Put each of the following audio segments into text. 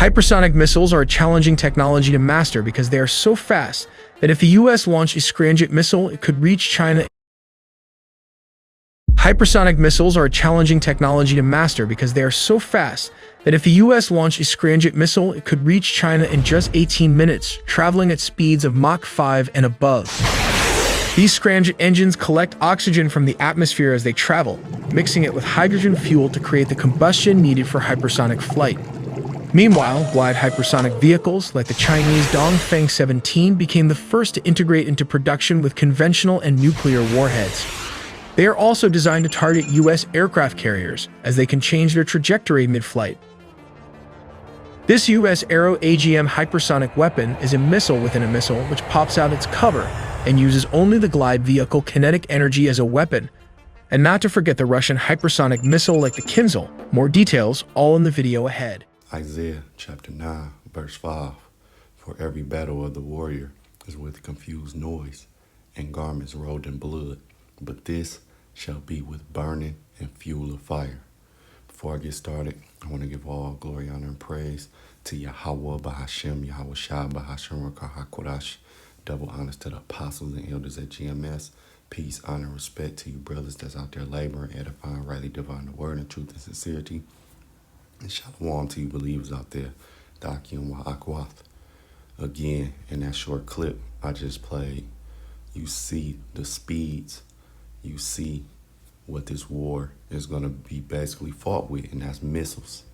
Hypersonic missiles are a challenging technology to master because they are so fast that if the US launched a Scramjet missile, it could reach China. Hypersonic missiles are a challenging technology to master because they are so fast that if the US launched a Scramjet missile, it could reach China in just 18 minutes, traveling at speeds of Mach 5 and above. These scramjet engines collect oxygen from the atmosphere as they travel, mixing it with hydrogen fuel to create the combustion needed for hypersonic flight. Meanwhile, glide hypersonic vehicles like the Chinese Dongfeng 17 became the first to integrate into production with conventional and nuclear warheads. They are also designed to target US aircraft carriers, as they can change their trajectory mid-flight. This US Aero AGM hypersonic weapon is a missile within a missile which pops out its cover and uses only the glide vehicle kinetic energy as a weapon. And not to forget the Russian hypersonic missile like the Kinzhal. More details all in the video ahead. Isaiah chapter 9, verse 5. For every battle of the warrior is with confused noise and garments rolled in blood, but this shall be with burning and fuel of fire. Before I get started, I want to give all glory, honor, and praise to Yahweh Bahashem, Yahweh Shai Bahashem Rakah HaKodash. Double honors to the apostles and elders at GMS. Peace, honor, and respect to you brothers that's out there laboring, edifying, rightly dividing the word in truth and sincerity. And shalom to you believers out there. Dakim wa Akwath. Again, in that short clip I just played, you see the speeds. You see what this war is going to be basically fought with, and that's missiles.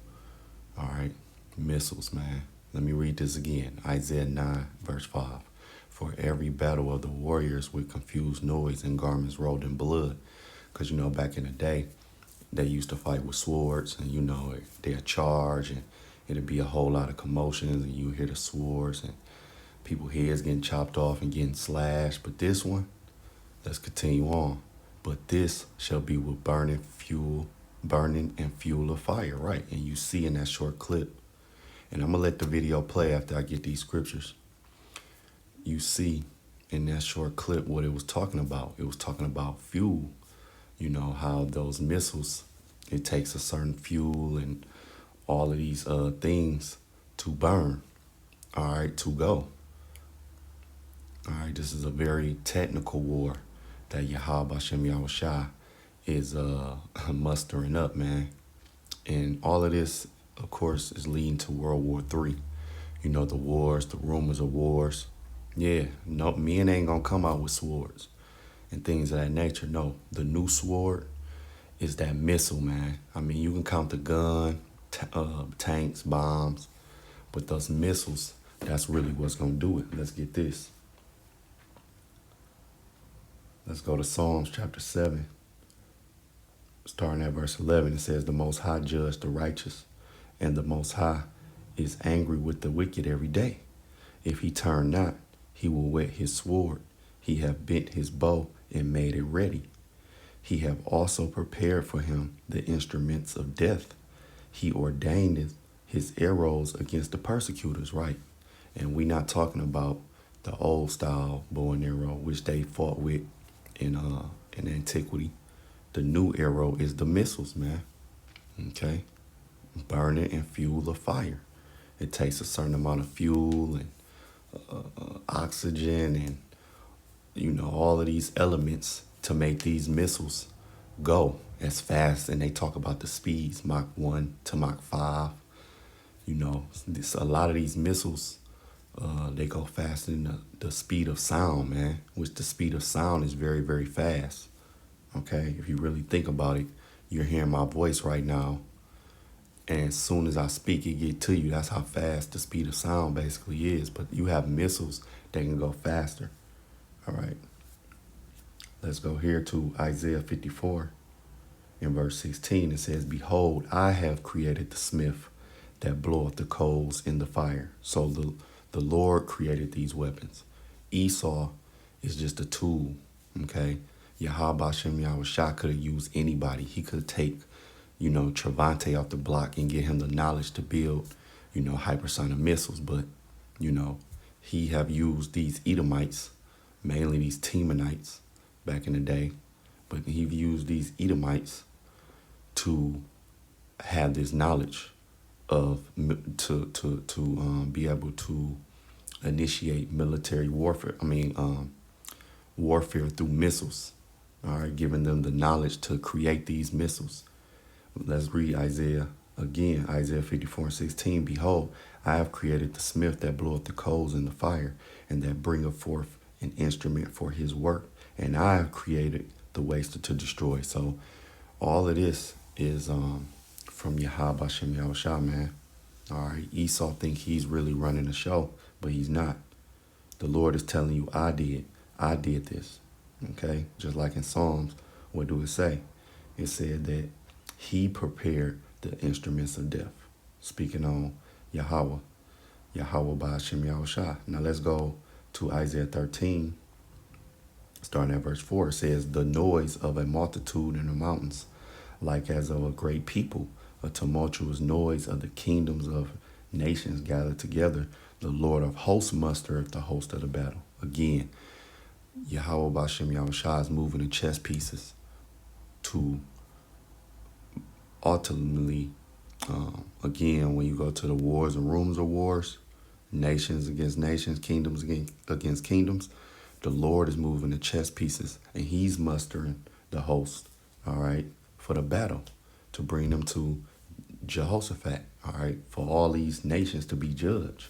All right, missiles, man. Let me read this again. Isaiah 9, verse 5. For every battle of the warriors with confused noise and garments rolled in blood. Because, back in the day, they used to fight with swords, and, they'd charge, and it'd be a whole lot of commotions, and you hear the swords, and people's heads getting chopped off and getting slashed. But this one, let's continue on. But this shall be with burning and fuel of fire, right? And you see in that short clip, and I'm going to let the video play after I get these scriptures. You see in that short clip what it was talking about. It was talking about fuel. How those missiles, it takes a certain fuel and all of these things to burn, all right, to go. All right, this is a very technical war that Yahweh Hashem Yahweh Shai is mustering up, man. And all of this, of course, is leading to World War III. The wars, the rumors of wars. Yeah, no, men ain't gonna come out with swords and things of that nature. No, the new sword is that missile, man. I mean, you can count the gun, tanks, bombs, but those missiles, that's really what's gonna do it. Let's get this. Let's go to Psalms chapter 7, starting at verse 11. It says, the Most High judge the righteous, and the Most High is angry with the wicked every day. If he turn not, he will whet his sword. He have bent his bow and made it ready. He have also prepared for him the instruments of death. He ordained his arrows against the persecutors, right? And we not talking about the old style bow and arrow, which they fought with in antiquity. The new arrow is the missiles, man. Okay? Burning and fuel of fire. It takes a certain amount of fuel and oxygen and all of these elements to make these missiles go as fast. And they talk about the speeds, Mach 1 to Mach 5. A lot of these missiles, they go faster than the speed of sound, man, which the speed of sound is very, very fast. Okay, if you really think about it, you're hearing my voice right now. And as soon as I speak, it get to you. That's how fast the speed of sound basically is. But you have missiles that can go faster. All right. Let's go here to Isaiah 54. In verse 16, it says, behold, I have created the smith that bloweth the coals in the fire. So the Lord created these weapons. Esau is just a tool, okay? Yahweh Hashem Yahweh Shai could have used anybody. He could take Travante off the block and get him the knowledge to build, hypersonic missiles. But, he have used these Edomites, mainly these Temanites back in the day. But he used these Edomites to have this knowledge to be able to initiate military warfare. Warfare through missiles. All right, giving them the knowledge to create these missiles. Let's read Isaiah again. Isaiah 54:16. Behold, I have created the smith that bloweth the coals in the fire, and that bringeth forth an instrument for his work. And I have created the waster to destroy. So all of this is from Yahweh Bashem Yahushua, man. All right, Esau think he's really running the show, but he's not. The Lord is telling you, I did this. Okay, just like in Psalms, what do it say? It said that he prepared the instruments of death. Speaking on Yahweh Bashem Yahushua. Now let's go to Isaiah 13, starting at verse 4. It says, the noise of a multitude in the mountains, like as of a great people, a tumultuous noise of the kingdoms of nations gathered together. The Lord of hosts mustereth the host of the battle. Again, Yahweh Bashem Yahushua is moving the chess pieces to ultimately, again, when you go to the wars and rooms of wars, nations against nations, kingdoms against kingdoms, the Lord is moving the chess pieces, and he's mustering the host, all right, for the battle, to bring them to Jehoshaphat, all right, for all these nations to be judged.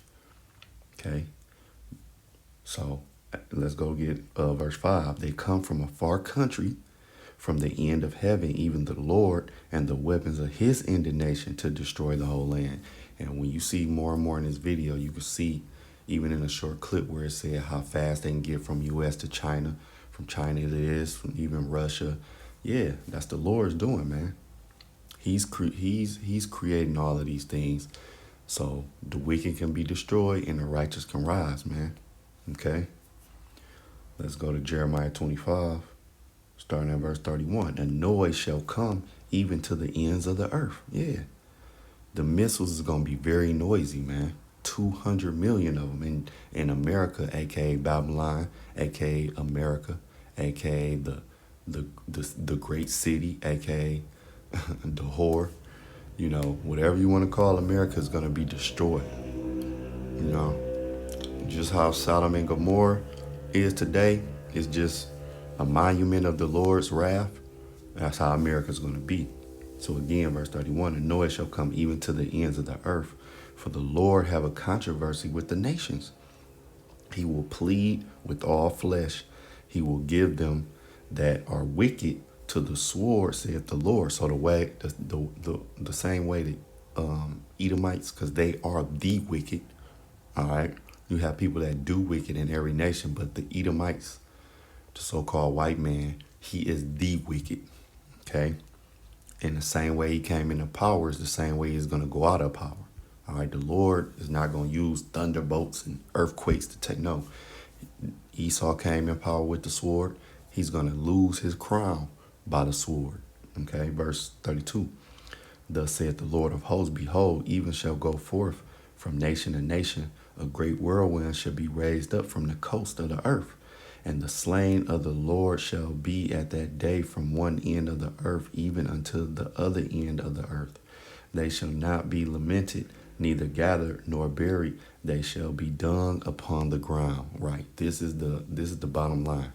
Okay, so let's go get verse 5. They come from a far country, from the end of heaven, even the Lord, and the weapons of his indignation to destroy the whole land. And when you see more and more in this video, you can see, even in a short clip where it said how fast they can get from U.S. to China, from China to this, from even Russia. Yeah, that's the Lord's doing, man. He's creating all of these things so the wicked can be destroyed and the righteous can rise, man. Okay? Let's go to Jeremiah 25, starting at verse 31. A noise shall come even to the ends of the earth. Yeah. The missiles is going to be very noisy, man. 200 million of them in America, a.k.a. Babylon, a.k.a. America, a.k.a. the great city, a.k.a. the whore. You know, whatever you want to call America is going to be destroyed. You know, just how Sodom and Gomorrah is today is just a monument of the Lord's wrath. That's how America's going to be. So again, verse 31, a noise shall come even to the ends of the earth, for the Lord have a controversy with the nations. He will plead with all flesh. He will give them that are wicked to the sword, saith the Lord. So the same way that Edomites, because they are the wicked. All right, you have people that do wicked in every nation, but the Edomites, the so-called white man, he is the wicked. Okay. In the same way he came into power is the same way he's going to go out of power. All right, the Lord is not going to use thunderbolts and earthquakes to take, no. Esau came in power with the sword. He's going to lose his crown by the sword. Okay, verse 32. Thus saith the Lord of hosts, behold, even shall go forth from nation to nation. A great whirlwind shall be raised up from the coast of the earth. And the slain of the Lord shall be at that day from one end of the earth even unto the other end of the earth. They shall not be lamented, neither gathered nor buried. They shall be dung upon the ground. Right. This is the bottom line.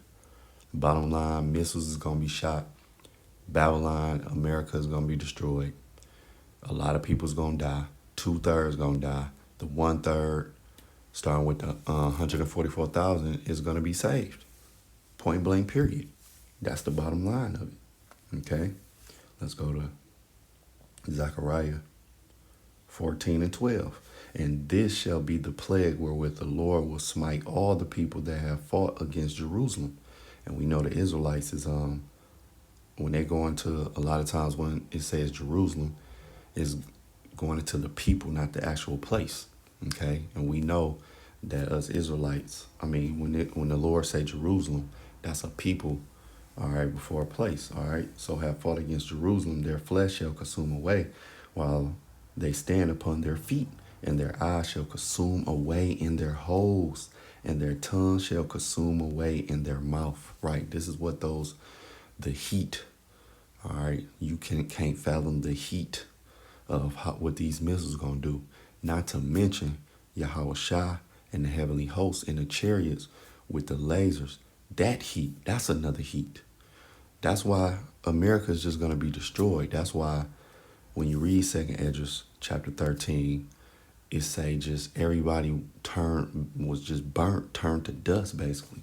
Bottom line, missiles is gonna be shot. Babylon, America is gonna be destroyed. A lot of people's gonna die. 2/3 gonna die. The 1/3, starting with the 144,000, is gonna be saved. Point blank, period. That's the bottom line of it. Okay, let's go to Zechariah 14:12. And this shall be the plague wherewith the Lord will smite all the people that have fought against Jerusalem. And we know the Israelites is when they go into, a lot of times when it says Jerusalem, is going into the people, not the actual place. Okay, and we know that us Israelites, when the Lord say Jerusalem, that's a people, all right, before a place, all right. So have fought against Jerusalem, their flesh shall consume away, while they stand upon their feet, and their eyes shall consume away in their holes, and their tongue shall consume away in their mouth. Right. This is what the heat. All right. You can't fathom the heat of what these missiles gonna do. Not to mention Yahweh Shai and the heavenly hosts and the chariots with the lasers. That heat, that's another heat. That's why America is just gonna be destroyed. That's why when you read 2nd Esdras chapter 13, it say just everybody was just burnt, turned to dust, basically.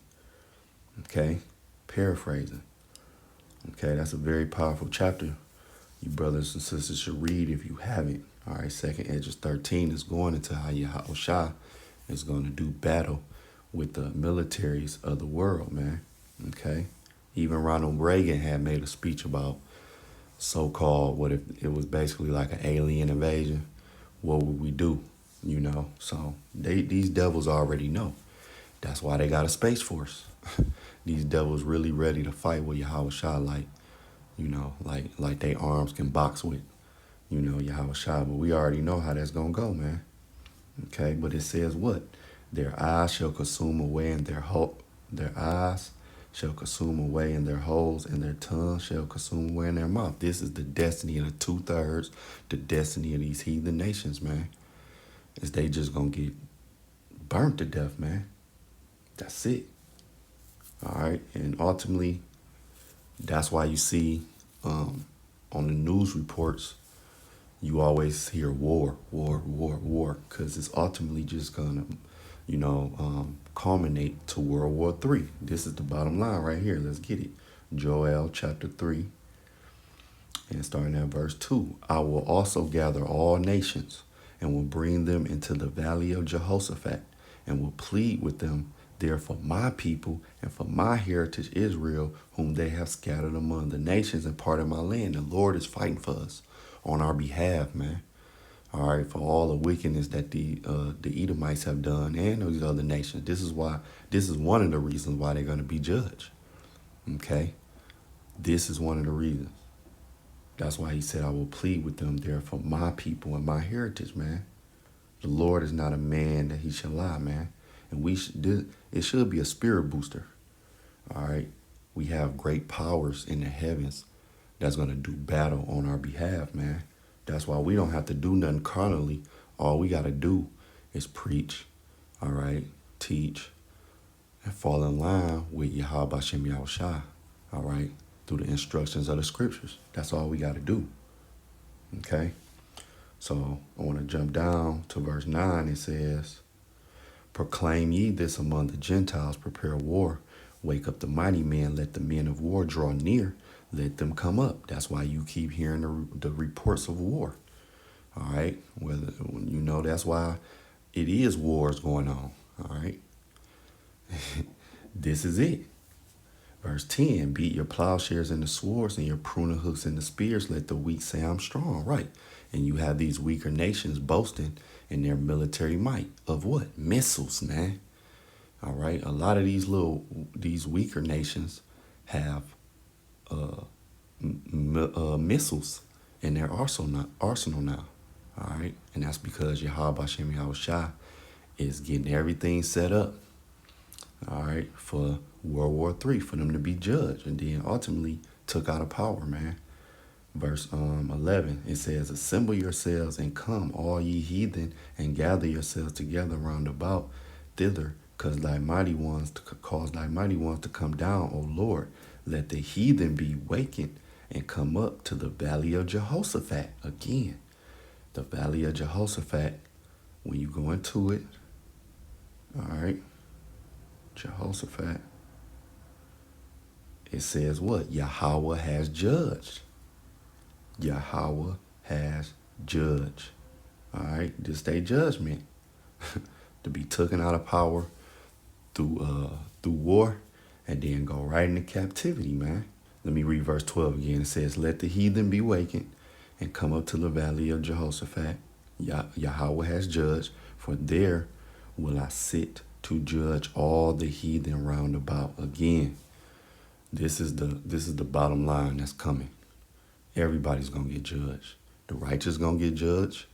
Okay? Paraphrasing. Okay, that's a very powerful chapter. You brothers and sisters should read if you haven't. All right, 2nd Esdras 13 is going into how Yahweh Shai is going to do battle with the militaries of the world, man. Okay? Even Ronald Reagan had made a speech about so-called, what if it was basically like an alien invasion? What would we do? You know, so these devils already know. That's why they got a space force. These devils really ready to fight with Yahweh Shai, like, you know, like they arms can box with, you know, Yahweh Shai. But we already know how that's gonna go, man. Okay, but it says what? Their eyes shall consume away in their eyes shall consume away in their holes, and their tongue shall consume away in their mouth. This is the destiny of the 2/3, the destiny of these heathen nations, man. Is they just gonna get burnt to death, man. That's it. All right, and ultimately, that's why you see on the news reports, you always hear war, because it's ultimately just gonna, you know, culminate to World War III. This is the bottom line right here. Let's get it. Joel chapter 3, and starting at verse 2. I will also gather all nations and will bring them into the valley of Jehoshaphat and will plead with them there for my people and for my heritage Israel, whom they have scattered among the nations and part of my land. The Lord is fighting for us on our behalf, man. All right, for all the wickedness that the Edomites have done and those other nations. This is one of the reasons why they're going to be judged. Okay? This is one of the reasons. That's why he said, I will plead with them there for my people and my heritage, man. The Lord is not a man that he shall lie, man. And it should be a spirit booster. All right? We have great powers in the heavens that's going to do battle on our behalf, man. That's why we don't have to do nothing carnally. All we got to do is preach, all right, teach, and fall in line with Yahweh Bashem Yahushua, all right, through the instructions of the scriptures. That's all we got to do, okay? So I want to jump down to verse 9. It says, proclaim ye this among the Gentiles, prepare war, wake up the mighty men, let the men of war draw near, let them come up. That's why you keep hearing the reports of war. All right. Whether you know, that's why it is wars going on. All right. This is it. Verse 10, beat your plowshares into swords and your pruning hooks into spears. Let the weak say I'm strong. Right. And you have these weaker nations boasting in their military might of what? Missiles, man. All right. A lot of these weaker nations have missiles in their arsenal now. All right. And that's because Yahweh Bashem Yahushua is getting everything set up, all right, for World War III, for them to be judged, and then ultimately took out of power, man. Verse 11, it says, assemble yourselves and come, all ye heathen, and gather yourselves together round about thither, cause thy mighty ones to come down, O Lord. Let the heathen be wakened and come up to the valley of Jehoshaphat. Again, the valley of Jehoshaphat, when you go into it, all right, Jehoshaphat, it says what? Yahweh has judged. Yahweh has judged. All right, this day judgment to be taken out of power through war, and then go right into captivity, man. Let me read verse 12 again. It says, let the heathen be wakened and come up to the valley of Jehoshaphat. Yahweh has judged, for there will I sit to judge all the heathen round about. Again, this is the bottom line that's coming. Everybody's going to get judged. The righteous going to get judged,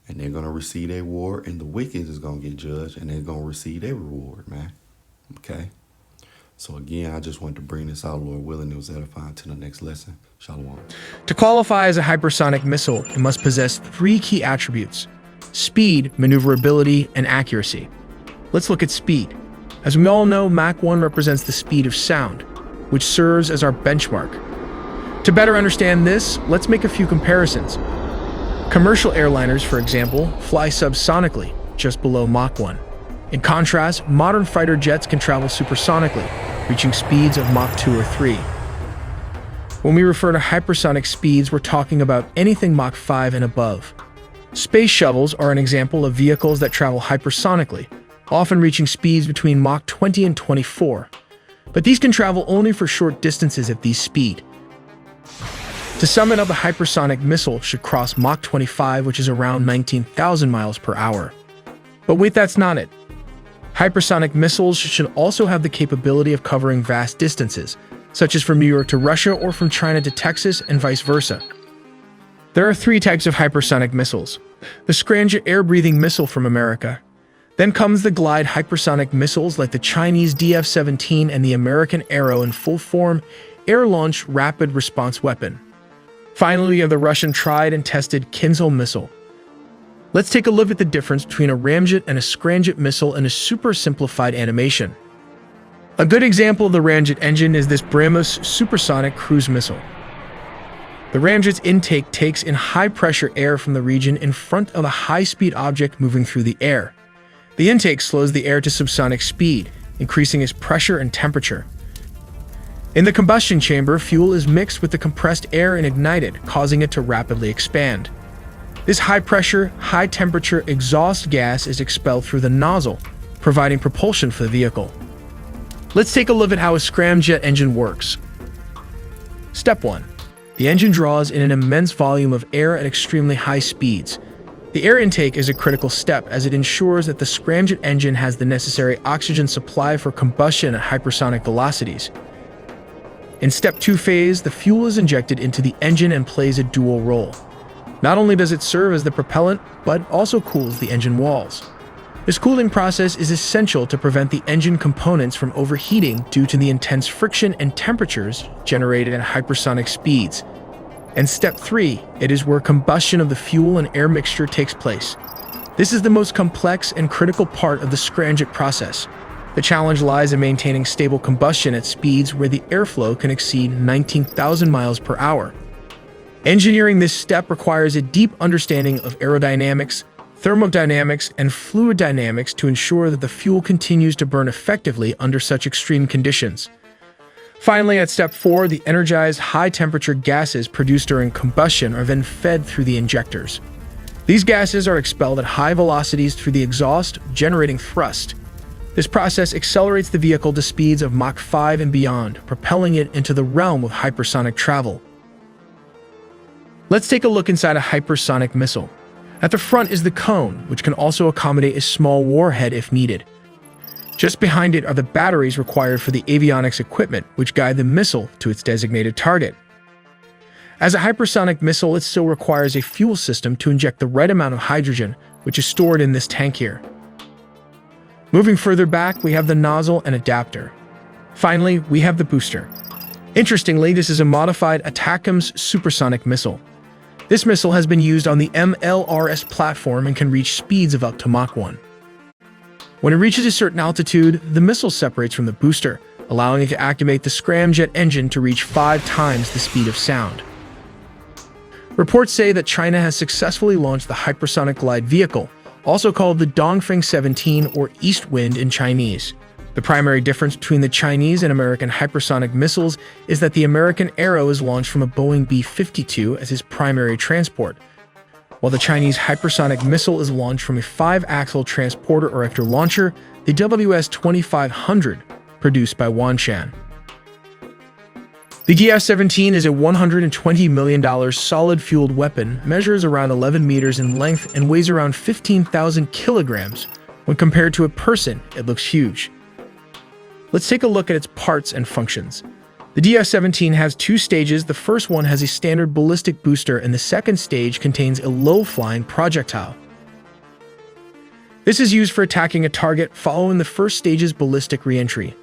and they're going to receive their reward, and the wicked is going to get judged, and they're going to receive their reward, man. Okay? So again, I just wanted to bring this out, Lord willing, it was edifying to the next lesson. Shalom. To qualify as a hypersonic missile, it must possess three key attributes: speed, maneuverability, and accuracy. Let's look at speed. As we all know, Mach 1 represents the speed of sound, which serves as our benchmark. To better understand this, let's make a few comparisons. Commercial airliners, for example, fly subsonically, just below Mach 1. In contrast, modern fighter jets can travel supersonically, reaching speeds of Mach 2 or 3. When we refer to hypersonic speeds, we're talking about anything Mach 5 and above. Space shuttles are an example of vehicles that travel hypersonically, often reaching speeds between Mach 20 and 24. But these can travel only for short distances at these speeds. To sum it up, a hypersonic missile should cross Mach 25, which is around 19,000 miles per hour. But wait, that's not it. Hypersonic missiles should also have the capability of covering vast distances, such as from New York to Russia or from China to Texas and vice versa. There are three types of hypersonic missiles: the Scramjet air-breathing missile from America. Then comes the glide hypersonic missiles like the Chinese DF-17 and the American Arrow in full-form air-launched rapid response weapon. Finally, we have the Russian tried and tested Kinzhal missile. Let's take a look at the difference between a ramjet and a scramjet missile in a super simplified animation. A good example of the ramjet engine is this BrahMos supersonic cruise missile. The ramjet's intake takes in high-pressure air from the region in front of a high-speed object moving through the air. The intake slows the air to subsonic speed, increasing its pressure and temperature. In the combustion chamber, fuel is mixed with the compressed air and ignited, causing it to rapidly expand. This high-pressure, high-temperature exhaust gas is expelled through the nozzle, providing propulsion for the vehicle. Let's take a look at how a scramjet engine works. Step 1. The engine draws in an immense volume of air at extremely high speeds. The air intake is a critical step as it ensures that the scramjet engine has the necessary oxygen supply for combustion at hypersonic velocities. In Step 2 phase, the fuel is injected into the engine and plays a dual role. Not only does it serve as the propellant, but also cools the engine walls. This cooling process is essential to prevent the engine components from overheating due to the intense friction and temperatures generated at hypersonic speeds. And Step 3, it is where combustion of the fuel and air mixture takes place. This is the most complex and critical part of the scramjet process. The challenge lies in maintaining stable combustion at speeds where the airflow can exceed 19,000 miles per hour. Engineering this step requires a deep understanding of aerodynamics, thermodynamics, and fluid dynamics to ensure that the fuel continues to burn effectively under such extreme conditions. Finally, at Step 4, the energized high-temperature gases produced during combustion are then fed through the injectors. These gases are expelled at high velocities through the exhaust, generating thrust. This process accelerates the vehicle to speeds of Mach 5 and beyond, propelling it into the realm of hypersonic travel. Let's take a look inside a hypersonic missile. At the front is the cone, which can also accommodate a small warhead if needed. Just behind it are the batteries required for the avionics equipment, which guide the missile to its designated target. As a hypersonic missile, it still requires a fuel system to inject the right amount of hydrogen, which is stored in this tank here. Moving further back, we have the nozzle and adapter. Finally, we have the booster. Interestingly, this is a modified ATACMS supersonic missile. This missile has been used on the MLRS platform and can reach speeds of up to Mach 1. When it reaches a certain altitude, the missile separates from the booster, allowing it to activate the scramjet engine to reach 5 times the speed of sound. Reports say that China has successfully launched the hypersonic glide vehicle, also called the Dongfeng 17 or East Wind in Chinese. The primary difference between the Chinese and American hypersonic missiles is that the American Arrow is launched from a Boeing B-52 as its primary transport, while the Chinese hypersonic missile is launched from a 5-axle transporter or erector launcher, the WS-2500, produced by Wanshan. The DF-17 is a $120 million solid-fueled weapon, measures around 11 meters in length, and weighs around 15,000 kilograms. When compared to a person, it looks huge. Let's take a look at its parts and functions. The DF-17 has 2 stages. The first one has a standard ballistic booster, and the second stage contains a low-flying projectile. This is used for attacking a target following the first stage's ballistic re-entry.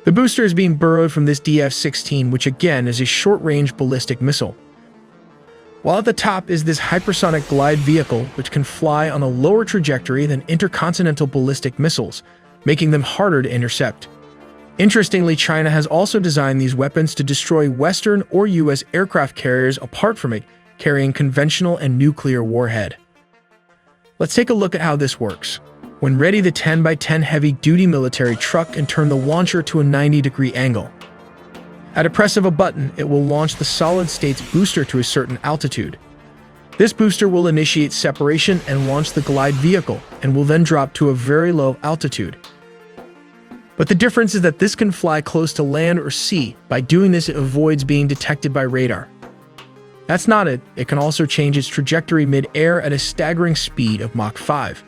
The booster is being borrowed from this DF-16, which again is a short-range ballistic missile. While at the top is this hypersonic glide vehicle, which can fly on a lower trajectory than intercontinental ballistic missiles, making them harder to intercept. Interestingly, China has also designed these weapons to destroy Western or US aircraft carriers apart from it carrying conventional and nuclear warhead. Let's take a look at how this works. When ready, the 10x10 heavy-duty military truck can turn the launcher to a 90-degree angle. At a press of a button, it will launch the solid-state booster to a certain altitude. This booster will initiate separation and launch the glide vehicle, and will then drop to a very low altitude. But the difference is that this can fly close to land or sea. By doing this, it avoids being detected by radar. That's not it. It can also change its trajectory mid-air at a staggering speed of Mach 5.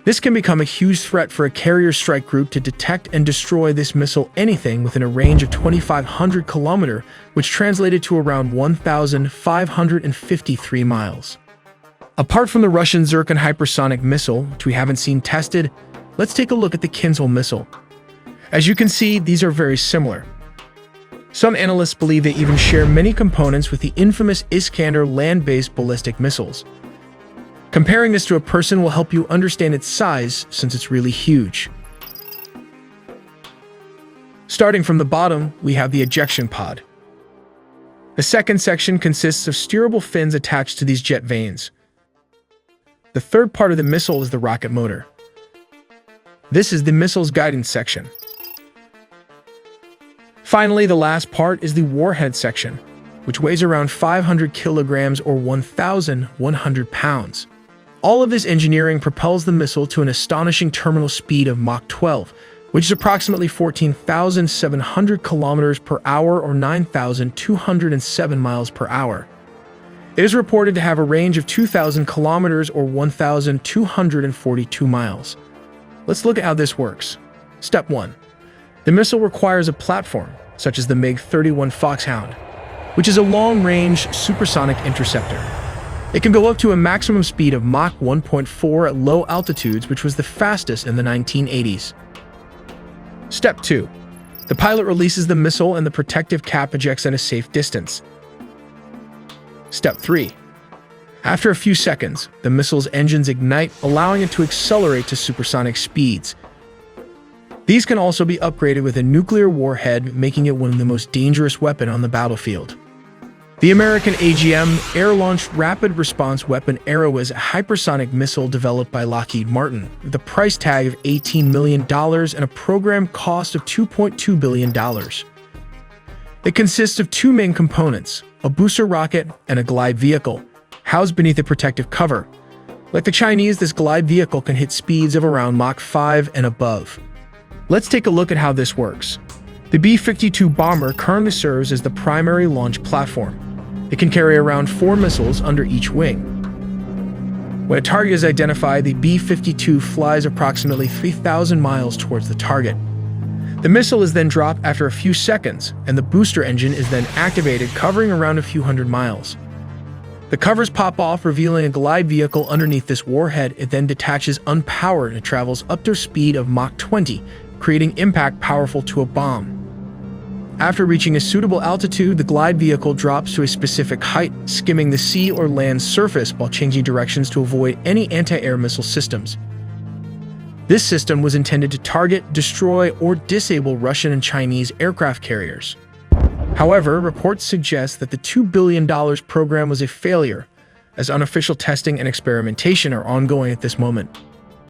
This can become a huge threat for a carrier strike group to detect and destroy this missile anything within a range of 2,500 kilometers, which translated to around 1,553 miles. Apart from the Russian Zircon hypersonic missile, which we haven't seen tested, let's take a look at the Kinzhal missile. As you can see, these are very similar. Some analysts believe they even share many components with the infamous Iskander land-based ballistic missiles. Comparing this to a person will help you understand its size, since it's really huge. Starting from the bottom, we have the ejection pod. The second section consists of steerable fins attached to these jet vanes. The third part of the missile is the rocket motor. This is the missile's guidance section. Finally, the last part is the warhead section, which weighs around 500 kilograms or 1,100 pounds. All of this engineering propels the missile to an astonishing terminal speed of Mach 12, which is approximately 14,700 kilometers per hour or 9,207 miles per hour. It is reported to have a range of 2,000 kilometers or 1,242 miles. Let's look at how this works. Step 1. The missile requires a platform, such as the MiG-31 Foxhound, which is a long-range supersonic interceptor. It can go up to a maximum speed of Mach 1.4 at low altitudes, which was the fastest in the 1980s. Step 2. The pilot releases the missile and the protective cap ejects at a safe distance. Step 3. After a few seconds, the missile's engines ignite, allowing it to accelerate to supersonic speeds. These can also be upgraded with a nuclear warhead, making it one of the most dangerous weapons on the battlefield. The American AGM, Air-Launched Rapid Response Weapon Arrow, is a hypersonic missile developed by Lockheed Martin, with a price tag of $18 million and a program cost of $2.2 billion. It consists of two main components, a booster rocket and a glide vehicle, housed beneath a protective cover. Like the Chinese, this glide vehicle can hit speeds of around Mach 5 and above. Let's take a look at how this works. The B-52 bomber currently serves as the primary launch platform. It can carry around 4 missiles under each wing. When a target is identified, the B-52 flies approximately 3,000 miles towards the target. The missile is then dropped after a few seconds, and the booster engine is then activated, covering around a few hundred miles. The covers pop off, revealing a glide vehicle underneath this warhead. It then detaches unpowered and travels up to a speed of Mach 20, creating impact powerful to a bomb. After reaching a suitable altitude, the glide vehicle drops to a specific height, skimming the sea or land surface while changing directions to avoid any anti-air missile systems. This system was intended to target, destroy, or disable Russian and Chinese aircraft carriers. However, reports suggest that the $2 billion program was a failure, as unofficial testing and experimentation are ongoing at this moment.